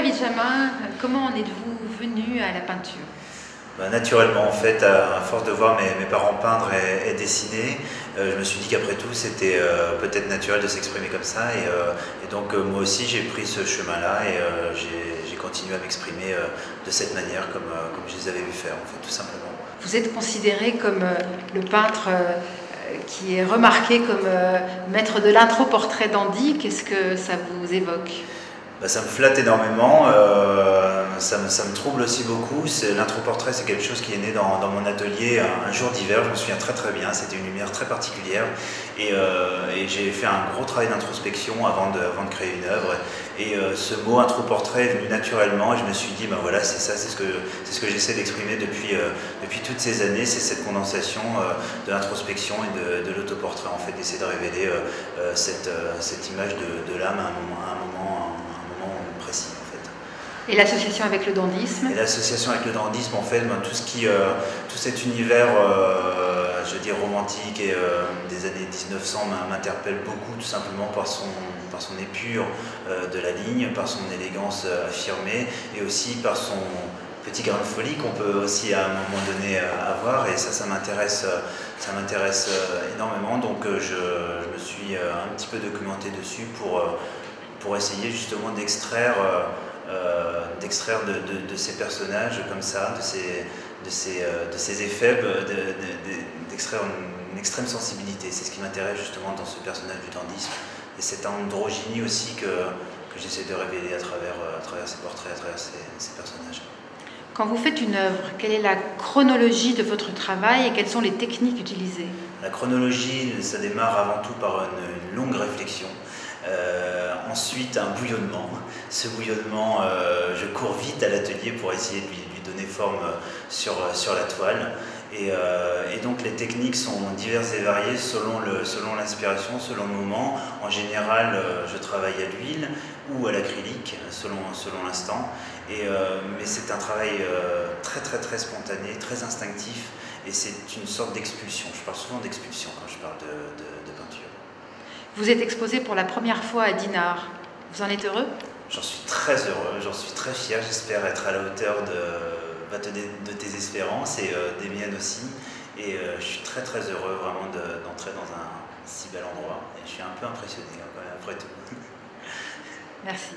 David Jamin, comment en êtes-vous venu à la peinture? Naturellement, en fait, à force de voir mes parents peindre et dessiner, je me suis dit qu'après tout, c'était peut-être naturel de s'exprimer comme ça. Et donc, moi aussi, j'ai pris ce chemin-là et j'ai continué à m'exprimer de cette manière, comme je les avais vu faire, en fait, tout simplement. Vous êtes considéré comme le peintre qui est remarqué comme maître de l'intro-portrait d'Andy. Qu'est-ce que ça vous évoque? Ça me flatte énormément, ça me trouble aussi beaucoup. L'intro-portrait, c'est quelque chose qui est né dans mon atelier un jour d'hiver, je me souviens très très bien, c'était une lumière très particulière et j'ai fait un gros travail d'introspection avant de créer une œuvre et ce mot intro-portrait est venu naturellement et je me suis dit, ben voilà, c'est ça, c'est ce que j'essaie d'exprimer depuis toutes ces années, c'est cette condensation de l'introspection et de l'autoportrait, en fait, d'essayer de révéler cette image de l'âme à un moment précis, en fait. Et l'association avec le dandysme? Et l'association avec le dandysme, en fait, tout cet univers, je veux dire, romantique et des années 1900 m'interpelle beaucoup, tout simplement par son épure de la ligne, par son élégance affirmée et aussi par son petit grain de folie qu'on peut aussi à un moment donné avoir, et ça m'intéresse énormément, donc je me suis un petit peu documenté dessus pour essayer justement d'extraire de ces personnages comme ça, de ces effets, d'extraire une extrême sensibilité. C'est ce qui m'intéresse justement dans ce personnage du dandysme et cette androgynie aussi que j'essaie de révéler à travers ces portraits, à travers ces personnages. Quand vous faites une œuvre, quelle est la chronologie de votre travail et quelles sont les techniques utilisées? La chronologie, ça démarre avant tout par une longue réflexion. Ensuite, un bouillonnement. Ce bouillonnement, je cours vite à l'atelier pour essayer de lui donner forme sur la toile. Et donc les techniques sont diverses et variées selon l'inspiration, selon le moment. En général, je travaille à l'huile ou à l'acrylique, selon l'instant. Mais c'est un travail très très très spontané, très instinctif, et c'est une sorte d'expulsion. Je parle souvent d'expulsion quand je parle de peinture. Vous êtes exposé pour la première fois à Dinard. Vous en êtes heureux? J'en suis très heureux, j'en suis très fier. J'espère être à la hauteur de tes espérances et des miennes aussi. Et je suis très très heureux vraiment d'entrer dans un si bel endroit. Et je suis un peu impressionné quand même, après tout. Merci.